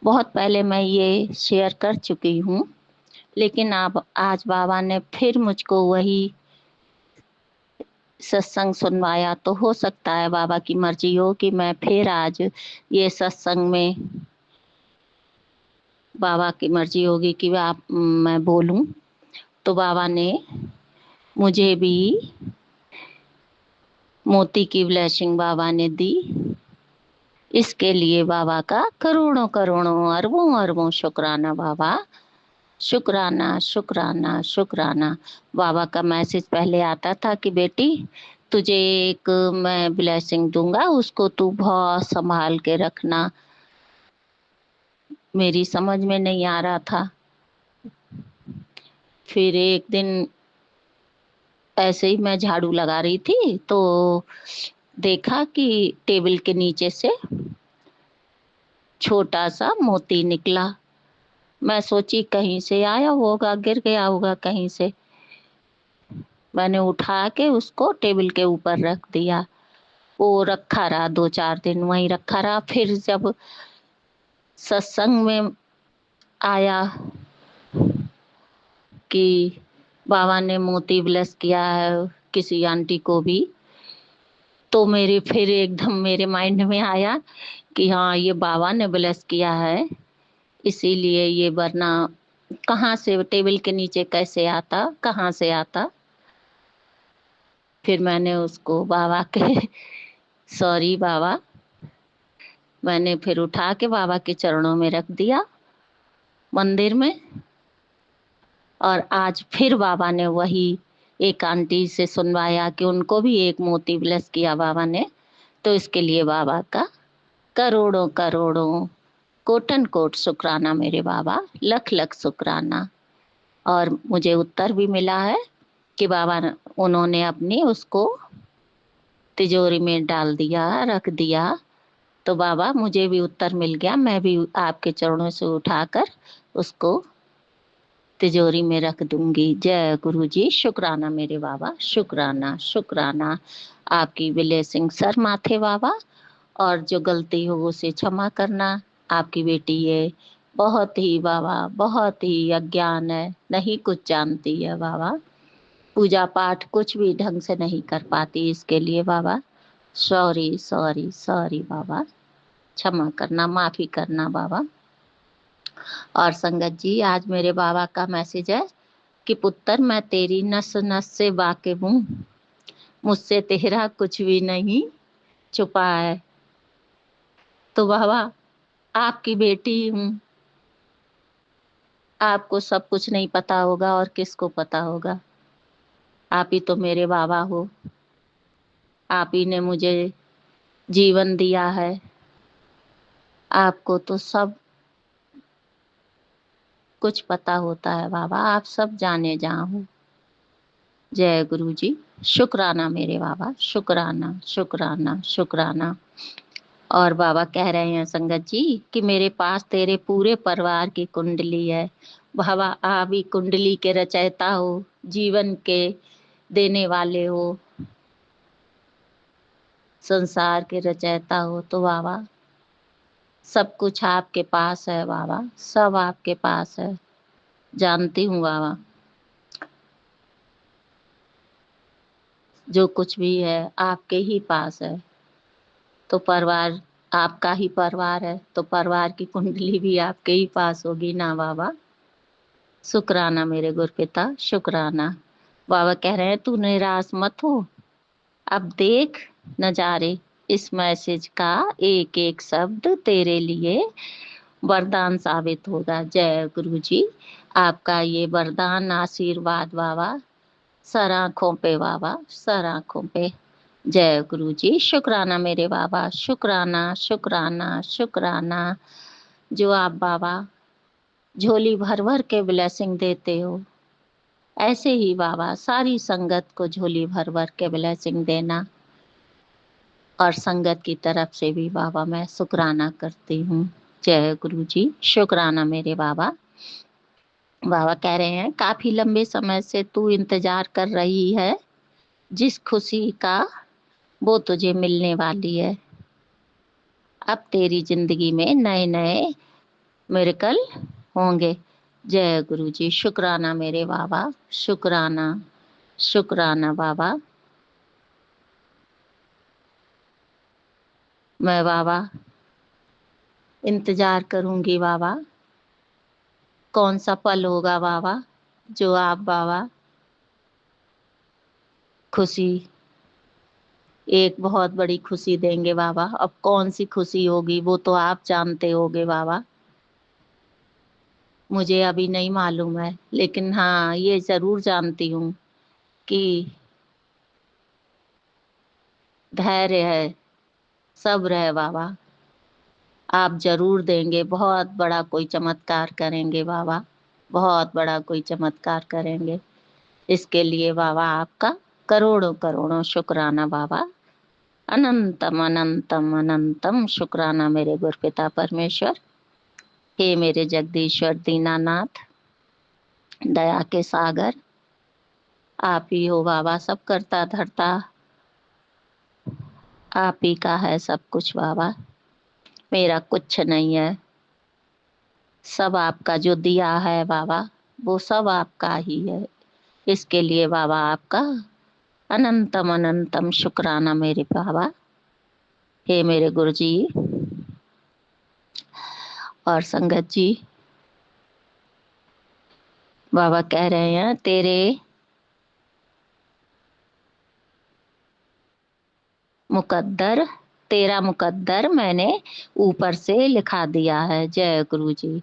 बहुत पहले मैं ये शेयर कर चुकी हूँ, लेकिन अब आज बाबा ने फिर मुझको वही सत्संग सुनवाया। तो हो सकता है बाबा की मर्जी हो कि मैं फिर आज ये सत्संग में बाबा की मर्जी होगी कि मैं बोलूं। तो बाबा ने मुझे भी मोती की ब्लेसिंग बाबा ने दी। इसके लिए बाबा का करोड़ों करोड़ों अरबों अरबों शुक्राना बाबा। शुक्राना शुक्राना शुक्राना। बाबा का मैसेज पहले आता था कि बेटी तुझे एक मैं ब्लेसिंग दूंगा, उसको तू बहुत संभाल के रखना। मेरी समझ में नहीं आ रहा था। फिर एक दिन ऐसे ही मैं झाड़ू लगा रही थी तो देखा कि टेबल के नीचे से छोटा सा मोती निकला। मैं सोची कहीं से आया होगा, गिर गया होगा कहीं से। मैंने उठा के उसको टेबल के ऊपर रख दिया। वो रखा रहा, 2-4 दिन वहीं रखा रहा। फिर जब सत्संग में आया कि बाबा ने मोती ब्लेस किया है किसी आंटी को भी, तो मेरे फिर एकदम मेरे माइंड में आया कि हाँ ये बाबा ने ब्लेस किया है, इसीलिए ये, वरना कहाँ से टेबल के नीचे कैसे आता, कहाँ से आता। फिर मैंने उसको बाबा के सॉरी बाबा, मैंने फिर उठा के बाबा के चरणों में रख दिया मंदिर में। और आज फिर बाबा ने वही एक आंटी से सुनवाया कि उनको भी एक मोती ब्लेस किया बाबा ने। तो इसके लिए बाबा का करोड़ों करोड़ों कोटन कोट शुक्राना मेरे बाबा, लख लख शुक्राना। और मुझे उत्तर भी मिला है कि बाबा उन्होंने अपनी उसको तिजोरी में डाल दिया, रख दिया। तो बाबा मुझे भी उत्तर मिल गया, मैं भी आपके चरणों से उठाकर उसको तिजोरी में रख दूंगी। जय गुरु जी। शुक्राना मेरे बाबा, शुक्राना शुक्राना। आपकी ब्लेसिंग सर माथे बाबा, और जो गलती हो उसे क्षमा करना। आपकी बेटी है बहुत ही बाबा, बहुत ही अज्ञान है, नहीं कुछ जानती है बाबा, पूजा पाठ कुछ भी ढंग से नहीं कर पाती। इसके लिए बाबा सॉरी सॉरी सॉरी बाबा, क्षमा करना, माफी करना बाबा। और संगत जी, आज मेरे बाबा का मैसेज है कि पुत्र मैं तेरी नस नस से वाकिफ हूँ, मुझसे तेरा कुछ भी नहीं छुपा है। तो बाबा आपकी बेटी हूँ, आपको सब कुछ नहीं पता होगा और किसको पता होगा। आप ही तो मेरे बाबा हो, आप ही ने मुझे जीवन दिया है। आपको तो सब कुछ पता होता है बाबा, आप सब जाने जहाँ हो। जय गुरु जी। शुक्राना मेरे बाबा, शुक्राना शुक्राना शुक्राना। और बाबा कह रहे हैं संगत जी कि मेरे पास तेरे पूरे परिवार की कुंडली है। बाबा आप ही कुंडली के रचयिता हो, जीवन के देने वाले हो, संसार के रचयिता हो। तो बाबा सब कुछ आपके पास है बाबा, सब आपके पास है। जानती हूँ बाबा, जो कुछ भी है आपके ही पास है। तो परिवार आपका ही परिवार है, तो परिवार की कुंडली भी आपके ही पास होगी ना बाबा। शुक्राना मेरे गुरपिता, शुक्राना। बाबा कह रहे हैं तू निराश मत हो, अब देख नजारे, इस मैसेज का एक एक शब्द तेरे लिए वरदान साबित होगा। जय गुरु जी, आपका ये वरदान आशीर्वाद बाबा सर आंखों पे, बाबा सर आंखों पे। जय गुरु जी, शुक्राना मेरे बाबा, शुक्राना शुक्राना शुक्राना। जो आप बाबा झोली भर भर के ब्लेसिंग देते हो, ऐसे ही बाबा सारी संगत को झोली भर भर के ब्लेसिंग देना। और संगत की तरफ से भी बाबा मैं शुक्राना करती हूँ। जय गुरु जी, शुक्राना मेरे बाबा। बाबा कह रहे हैं काफी लंबे समय से तू इंतजार कर रही है जिस खुशी का, वो तुझे मिलने वाली है। अब तेरी जिंदगी में नए नए मिरेकल होंगे। जय गुरु जी, शुक्राना मेरे बाबा, शुक्राना शुक्राना बाबा। मैं बाबा इंतजार करूंगी बाबा, कौन सा पल होगा बाबा जो आप बाबा खुशी, एक बहुत बड़ी खुशी देंगे बाबा। अब कौन सी खुशी होगी वो तो आप जानते होगे बाबा, मुझे अभी नहीं मालूम है, लेकिन हाँ ये जरूर जानती हूँ कि धैर्य है, सब्र है बाबा, आप जरूर देंगे, बहुत बड़ा कोई चमत्कार करेंगे बाबा, बहुत बड़ा कोई चमत्कार करेंगे। इसके लिए बाबा आपका करोड़ों करोड़ों शुक्राना बाबा, अनंतम अनंतम अनंतम शुक्राना मेरे गुरुपिता परमेश्वर। हे मेरे जगदीश्वर दीनानाथ, दया के सागर, आप ही हो बाबा, सब करता धरता आप ही का है सब कुछ बाबा, मेरा कुछ नहीं है, सब आपका जो दिया है बाबा वो सब आपका ही है। इसके लिए बाबा आपका अनंतम अनंतम शुक्राना मेरे बाबा। हे मेरे गुरु जी और संगत जी, बाबा कह रहे हैं तेरे मुकद्दर, तेरा मुकद्दर मैंने ऊपर से लिखा दिया है। जय गुरु जी,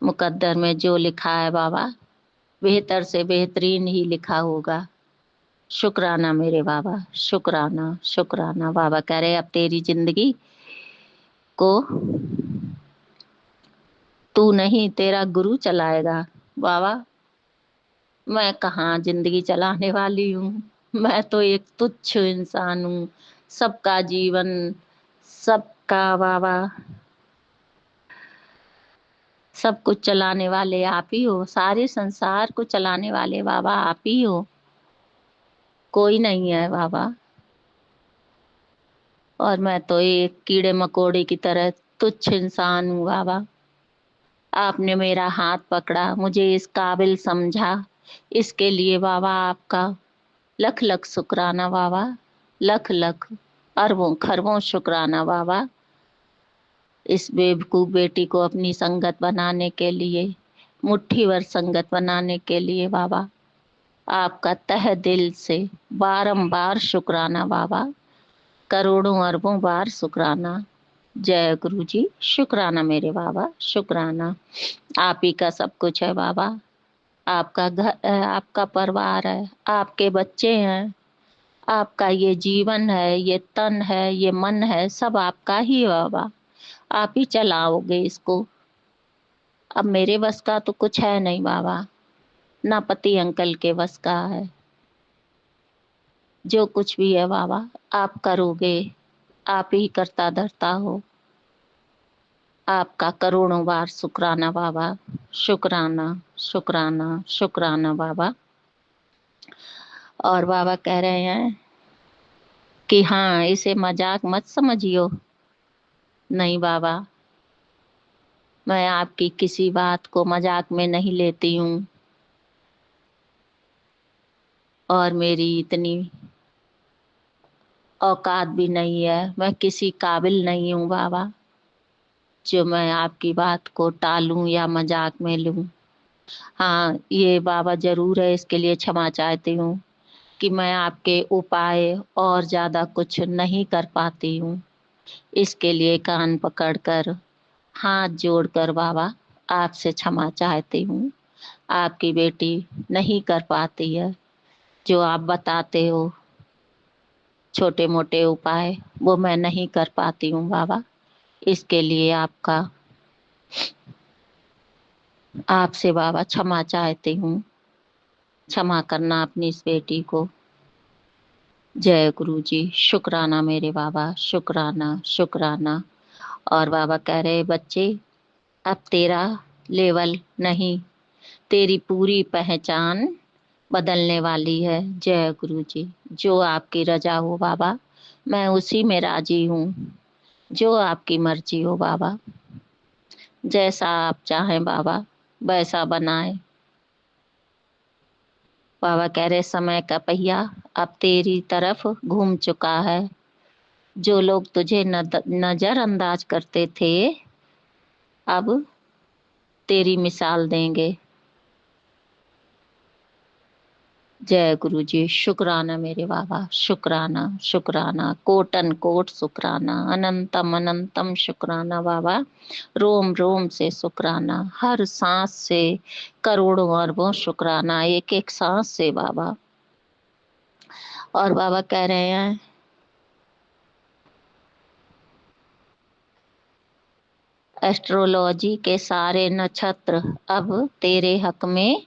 मुकद्दर में जो लिखा है बाबा बेहतर से बेहतरीन ही लिखा होगा। शुक्राना मेरे बाबा, शुक्राना शुक्राना। बाबा कह रहे अब तेरी जिंदगी को तू नहीं तेरा गुरु चलाएगा। बाबा मैं कहाँ जिंदगी चलाने वाली हूँ, मैं तो एक तुच्छ इंसान हूँ। सबका जीवन, सबका बाबा सब कुछ चलाने वाले आप ही हो, सारे संसार को चलाने वाले बाबा आप ही हो, कोई नहीं है बाबा। और मैं तो एक कीड़े मकोड़े की तरह तुच्छ इंसान हूँ बाबा। आपने मेरा हाथ पकड़ा, मुझे इस काबिल समझा, इसके लिए बाबा आपका लख लख शुक्राना बाबा, लख लख अरबों खरबों शुक्राना बाबा। इस बेवकूफ बेटी को अपनी संगत बनाने के लिए, मुट्ठी भर संगत बनाने के लिए बाबा आपका तह दिल से बारंबार शुक्राना बाबा, करोड़ों अरबों बार शुक्राना। जय गुरु जी, शुक्राना मेरे बाबा, शुक्राना। आप ही का सब कुछ है बाबा, आपका घर है, आपका परिवार है, आपके बच्चे हैं, आपका ये जीवन है, ये तन है, ये मन है, सब आपका ही है बाबा, आप ही चलाओगे इसको। अब मेरे बस का तो कुछ है नहीं बाबा, ना पति अंकल के बस का है। जो कुछ भी है बाबा आप करोगे, आप ही करता धरता हो। आपका करोड़ों बार शुक्राना बाबा, शुक्राना शुक्राना शुक्राना बाबा। और बाबा कह रहे हैं कि हाँ इसे मजाक मत समझियो। नहीं बाबा, मैं आपकी किसी बात को मजाक में नहीं लेती हूँ, और मेरी इतनी औकात भी नहीं है, मैं किसी काबिल नहीं हूँ बाबा जो मैं आपकी बात को टालूं या मजाक में लूं। हाँ, ये बाबा जरूर है, इसके लिए क्षमा चाहती हूँ कि मैं आपके उपाय और ज्यादा कुछ नहीं कर पाती हूँ। इसके लिए कान पकड़कर हाथ जोड़कर बाबा आपसे क्षमा चाहती हूँ। आपकी बेटी नहीं कर पाती है, जो आप बताते हो छोटे मोटे उपाय, वो मैं नहीं कर पाती हूँ बाबा। इसके लिए आपसे बाबा क्षमा चाहती हूँ। क्षमा करना अपनी इस बेटी को। जय गुरु जी। शुक्राना मेरे बाबा, शुक्राना शुक्राना। और बाबा कह रहे बच्चे, अब तेरा लेवल नहीं, तेरी पूरी पहचान बदलने वाली है। जय गुरु जी। जो आपकी रजा हो बाबा, मैं उसी में राजी हूँ। जो आपकी मर्जी हो बाबा, जैसा आप चाहें बाबा वैसा बनाए। बाबा कह रहे समय का पहिया अब तेरी तरफ घूम चुका है। जो लोग तुझे नजरअंदाज करते थे, अब तेरी मिसाल देंगे। जय गुरु जी। शुक्राना मेरे बाबा, शुक्राना शुक्राना, कोटन कोट शुक्राना, अनंतम अनंतम शुक्राना बाबा। रोम रोम से शुक्राना, हर सांस से करोड़ों अरबों शुक्राना, एक एक सांस से बाबा। और बाबा कह रहे हैं एस्ट्रोलॉजी के सारे नक्षत्र अब तेरे हक में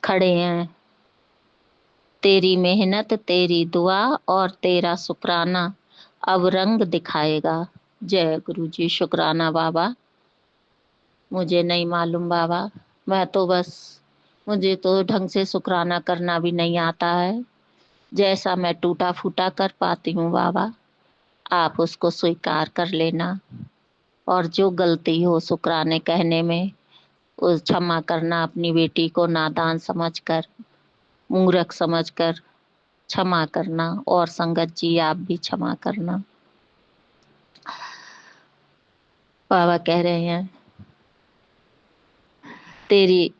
खड़े हैं। तेरी मेहनत, तेरी दुआ और तेरा शुक्राना अब रंग दिखाएगा। जय गुरु जी। शुक्राना बाबा। मुझे नहीं मालूम बाबा, मैं तो बस, मुझे तो ढंग से शुक्राना करना भी नहीं आता है। जैसा मैं टूटा फूटा कर पाती हूँ बाबा, आप उसको स्वीकार कर लेना। और जो गलती हो शुक्राने कहने में, उस क्षमा करना। अपनी बेटी को नादान समझकर, मूर्ख समझकर क्षमा करना। और संगत जी आप भी क्षमा करना। बाबा कह रहे हैं तेरी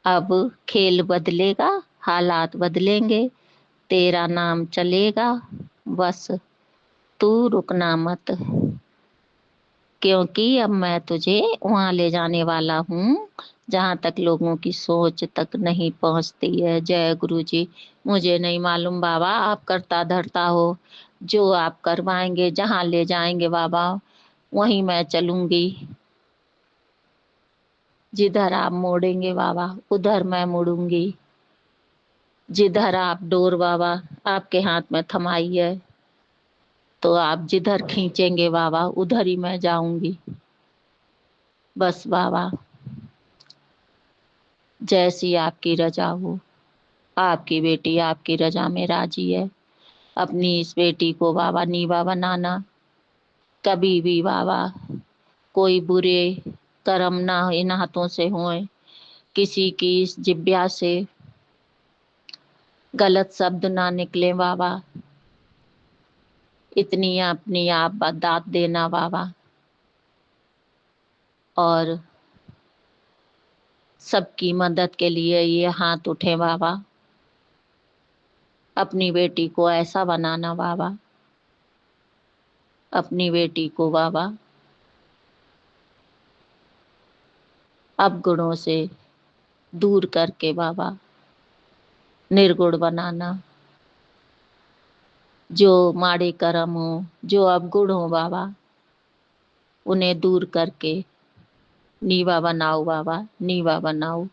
अब खेल बदलेगा, हालात बदलेंगे, तेरा नाम चलेगा, बस तू रुकना मत। क्योंकि अब मैं तुझे वहां ले जाने वाला हूँ जहां तक लोगों की सोच तक नहीं पहुंचती है। जय गुरु जी। मुझे नहीं मालूम बाबा, आप करता धरता हो, जो आप करवाएंगे, जहां ले जाएंगे बाबा वहीं मैं चलूंगी। जिधर आप मोड़ेंगे बाबा उधर मैं मुड़ूंगी। जिधर आप डोर बाबा आपके हाथ में थमाई है, तो आप जिधर खींचेंगे बाबा उधर ही मैं जाऊंगी। बस बाबा जैसी आपकी रजा हो। आपकी बेटी आपकी रजा में राजी है। अपनी इस बेटी को बाबा नीवा बनाना। कभी भी बाबा कोई बुरे कर्म ना इन हाथों से होए, किसी की इस जिब्या से गलत शब्द ना निकले बाबा। इतनी अपनी आप दाद देना बाबा। और सबकी मदद के लिए ये हाथ उठे बाबा। अपनी बेटी को ऐसा बनाना बाबा। अपनी बेटी को बाबा अवगुणों से दूर करके बाबा निर्गुण बनाना। जो माड़े कर्म हो, जो अवगुण हो बाबा, उन्हें दूर करके नीवा बनाओ बाबा, नीवा बनाओ।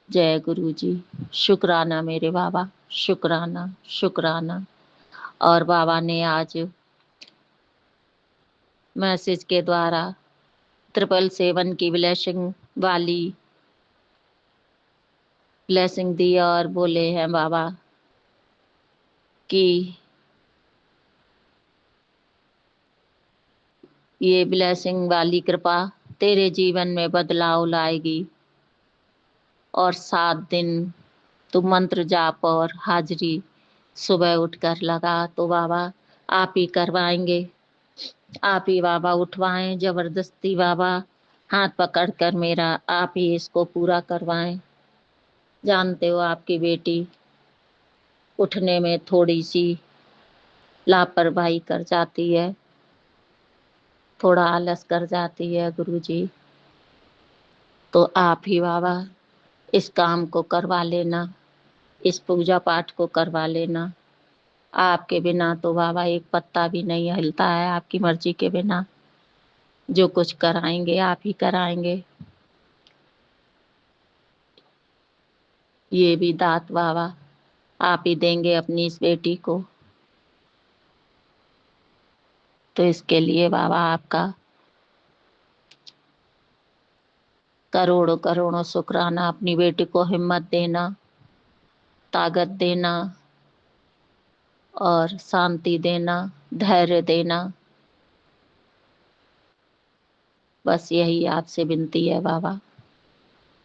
जय गुरु जी। शुक्राना मेरे बाबा, शुक्राना शुक्राना। और बाबा ने आज मैसेज के द्वारा 777 की ब्लेसिंग वाली ब्लेसिंग दी और बोले हैं बाबा कि ये ब्लेसिंग वाली कृपा तेरे जीवन में बदलाव लाएगी। और 7 दिन तू मंत्र जाप और हाजरी सुबह उठकर लगा तो बाबा आप ही करवाएंगे। आप ही बाबा उठवाएं, जबरदस्ती बाबा हाथ पकड़कर मेरा आप ही इसको पूरा करवाएं। जानते हो आपकी बेटी उठने में थोड़ी सी लापरवाही कर जाती है, थोड़ा आलस कर जाती है गुरुजी, तो आप ही बाबा इस काम को करवा लेना, इस पूजा पाठ को करवा लेना। आपके बिना तो बाबा एक पत्ता भी नहीं हिलता है, आपकी मर्जी के बिना जो कुछ कराएंगे आप ही कराएंगे। ये भी दात बाबा आप ही देंगे अपनी इस बेटी को, तो इसके लिए बाबा आपका करोड़ों करोड़ों शुक्राना। अपनी बेटी को हिम्मत देना, ताकत देना और शांति देना, धैर्य देना, बस यही आपसे विनती है बाबा।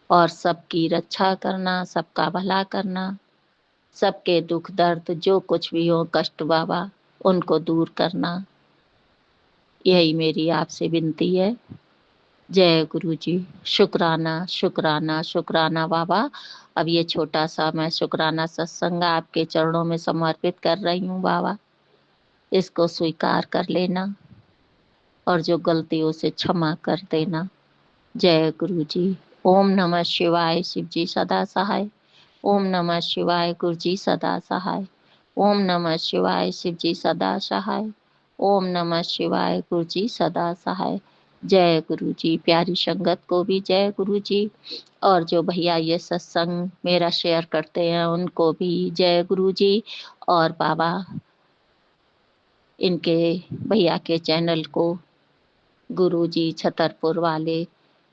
और सबकी रक्षा करना, सबका भला करना, सबके दुख दर्द जो कुछ भी हो कष्ट बाबा उनको दूर करना, यही मेरी आपसे विनती है। जय गुरु जी। शुक्राना शुक्राना शुक्राना बाबा। अब ये छोटा सा मैं शुक्राना सत्संग आपके चरणों में समर्पित कर रही हूँ बाबा, इसको स्वीकार कर लेना और जो गलतियों से क्षमा कर देना। जय गुरु जी। ओम नमः शिवाय। शिव जी सदा सहाय। ओम नमः शिवाय। गुरु जी सदा सहाय। ओम नमः शिवाय। शिव जी सदा सहाय। ओम नमः शिवाय। गुरु जी सदा सहाय। जय गुरु जी। प्यारी संगत को भी जय गुरु जी, और जो भैया ये सत्संग मेरा शेयर करते हैं उनको भी जय गुरु जी। और बाबा इनके भैया के चैनल को, गुरु जी छतरपुर वाले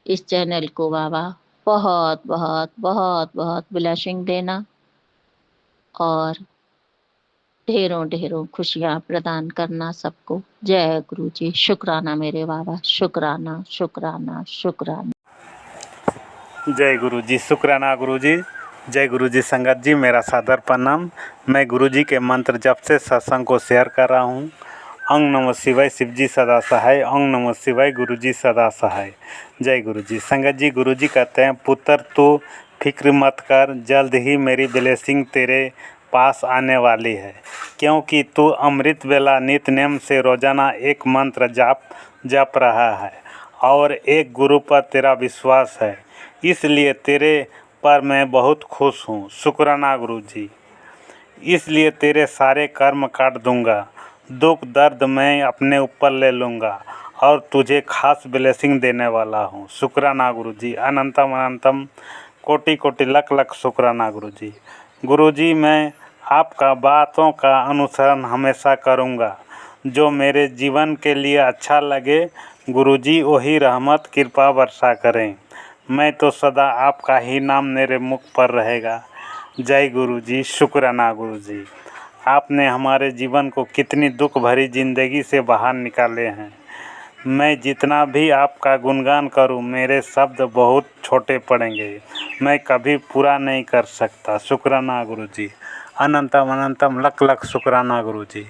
इस चैनल को बाबा बहुत बहुत बहुत बहुत ब्लेसिंग देना और ढेरों ढेरों खुशियाँ प्रदान करना सबको। जय गुरु जी। शुक्राना मेरे बाबा, शुक्राना शुक्राना शुक्राना। जय गुरु जी। शुक्राना गुरु जी। जय गुरु जी। संगत जी मेरा सादर प्रणाम। मैं गुरु जी के मंत्र जप से सत्संग को शेयर कर रहा हूँ। ओम नमः शिवाय। शिव जी सदा सहाय। ओम नमः शिवाय। गुरु जी सदा सहाय। जय गुरु जी। संगत जी गुरु जी कहते हैं, पुत्र तू फिक्र मत कर, जल्द ही मेरी ब्लेसिंग तेरे पास आने वाली है, क्योंकि तू अमृत वेला नित नेम से रोजाना एक मंत्र जप रहा है और एक गुरु पर तेरा विश्वास है, इसलिए तेरे पर मैं बहुत खुश हूँ। शुक्राना गुरु जी। इसलिए तेरे सारे कर्म काट दूंगा, दुख दर्द मैं अपने ऊपर ले लूँगा और तुझे खास ब्लेसिंग देने वाला हूँ। शुक्राना गुरु जी। अनंतम अनंतम कोटि कोटि लख लख शुक्राना गुरु जी। गुरु जी मैं आपका बातों का अनुसरण हमेशा करूँगा, जो मेरे जीवन के लिए अच्छा लगे गुरु जी वही रहमत कृपा वर्षा करें। मैं तो सदा आपका ही नाम मेरे मुख पर रहेगा। जय गुरु जी। शुक्राना गुरु जी। आपने हमारे जीवन को कितनी दुख भरी ज़िंदगी से बाहर निकाले हैं। मैं जितना भी आपका गुणगान करूं मेरे शब्द बहुत छोटे पड़ेंगे, मैं कभी पूरा नहीं कर सकता। शुक्राना गुरु जी। अनंतम अनंतम लख लख शुक्राना गुरु जी।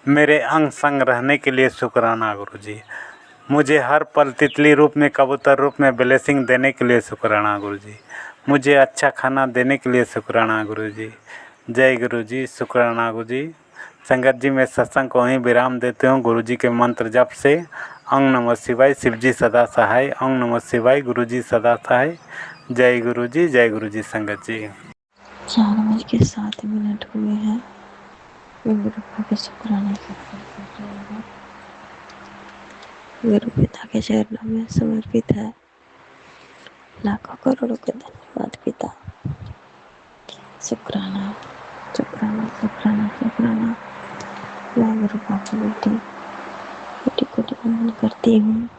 मेरे अंग संग रहने के लिए शुक्राना गुरु जी। मुझे हर पल तितली रूप में, कबूतर रूप में ब्लेसिंग देने के लिए शुक्राना गुरु जी। मुझे अच्छा खाना देने के लिए शुक्राना गुरु जी। जय गुरु जी। शुक्राना गुरु जी। संगत जी मैं सत्संग को वहीं विराम देते हूँ गुरु जी के मंत्र जप से। ओम नमः शिवाय। शिव जी सदा सहाय। ओम नमः शिवाय। गुरु जी सदा सहाय। जय गुरु जी। जय गुरु जी। संगत जी 4:07 हुए हैं। मैं गुरु के शुक्राना कर रही हूँ। गुरु पिता के चरणों में समर्पित है। लाखों करोड़ों के धन्यवाद पिता। शुक्राना शुक्राना शुक्राना शुक्राना। मैं गुरु बाबू बेटी को वंदन करती हूँ।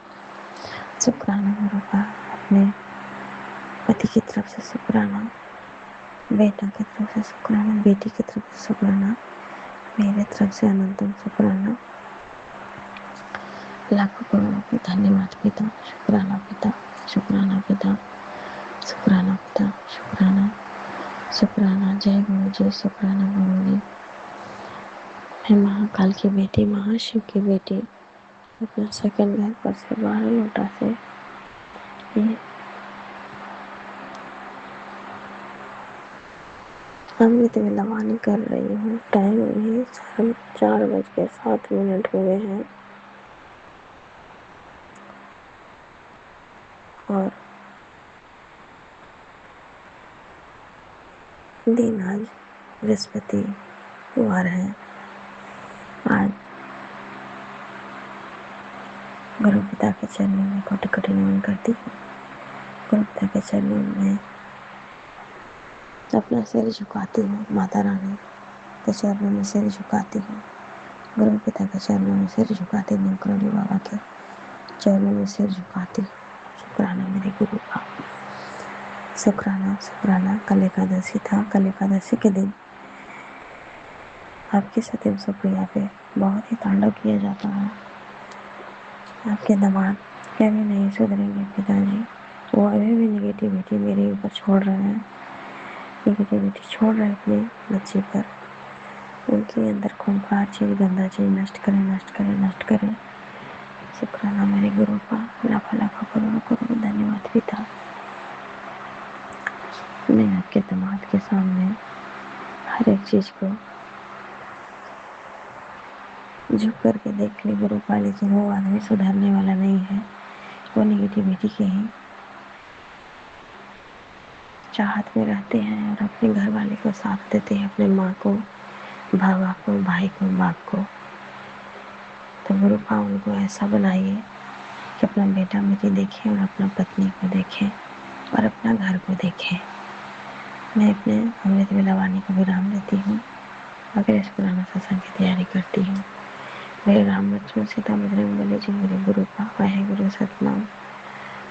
शुक्राना गुरु का। अपने पति की तरफ से शुक्राना, बेटा की तरफ से शुक्राना, बेटी की तरफ से शुक्राना, मेरे तरफ से अनंतम शुक्राना। लाखों करोड़ों के धन्यवाद पिता। शुक्राना पिता। शुक्राना पिता। शुक्राना पिता। शुक्राना शुक्राना। जय गुरु जी। शुक्राना गुरु जी। मैं महाकाल की बेटी, महाशिव की बेटी, अपना सेकंड घर पर से 12 लोटा से ये अमृत में लवानी कर रही हूँ। टाइम अभी 4:07 हुए हैं और दिन आज बृहस्पतिवार है। आज गुरु पिता के चरणों में कोटि कोटि नमन करती हूँ। गुरु पिता के चरणों में अपना सिर झुकाती हूँ। माता रानी के चरणों में सिर झुकाती हूँ। गुरु पिता के चरणों में सिर झुकाती हूँ। करोली बाबा के चरणों में सिर झुकाती हूँ। शुक्राना मेरे गुरु का। शुक्राना शुक्राना। कल एकादशी था। कल एकादशी के दिन आपकी सत्यम सुप्रिया पे बहुत ही तांडव किया जाता है। आपके दामाद कभी नहीं सुधरेंगे पिताजी। वो अभी भी निगेटिविटी मेरे ऊपर छोड़ रहे हैं। निगेटिविटी छोड़ रहे हैं अपने बच्चे पर। उनके अंदर खूंखार चीज, गंदा चीज नष्ट करें, नष्ट करें, नष्ट करें। शुक्राना मेरे गुरु का। लाखों लाखों करोड़ों करोड़ों धन्यवाद पिता। मैं आपके दामाद के सामने हर एक चीज को झुक करके देख ली गुरु का, लेकिन वो आदमी सुधरने वाला नहीं है। वो निगेटिविटी के ही चाहत में रहते हैं और अपने घर वाले को साथ देते हैं, अपने माँ को, बाबा को, भाई को, बाप को। तो गुरु का उनको ऐसा बनाइए कि अपना बेटा बेटी देखें और अपना पत्नी को देखें और अपना घर को देखें। मैं अपने अमृत वेलावाणी को विराम देती हूँ। अगर इस पुराना सत्संग की तैयारी करती हूँ। मेरे राम लक्ष्मण सीता बजरंग बली जी मेरे गुरु का। वाहेगुरु सतनाम,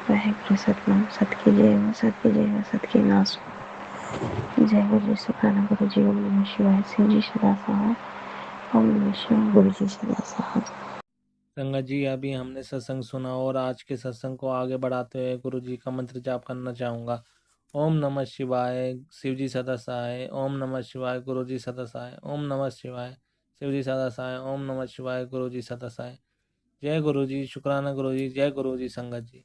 वाहेगुरु सतनाम। सत की जय हो, सत की जय हो, सत की नाश हो। जय गुरु जी। शुक्राना गुरु जी। ओम नमः शिवाय। शिव जी सदा सहाय। ओम नमः शिवाय। गुरु जी सदा सहाय। संगत जी, अभी हमने सत्संग सुना और आज के सत्संग को आगे बढ़ाते हुए गुरु जी का मंत्र जाप करना चाहूँगा। ओम नमः शिवाय, शिव जी सदा सहाय। ओम नमः शिवाय, गुरु जी सदा सहाय। ओम नमः शिवाय, शिव जी सदा सहाय। ओम नमः शिवाय, गुरु जी सदा सहाय। जय गुरु जी। शुक्राना गुरु जी। जय गुरु जी संगत जी।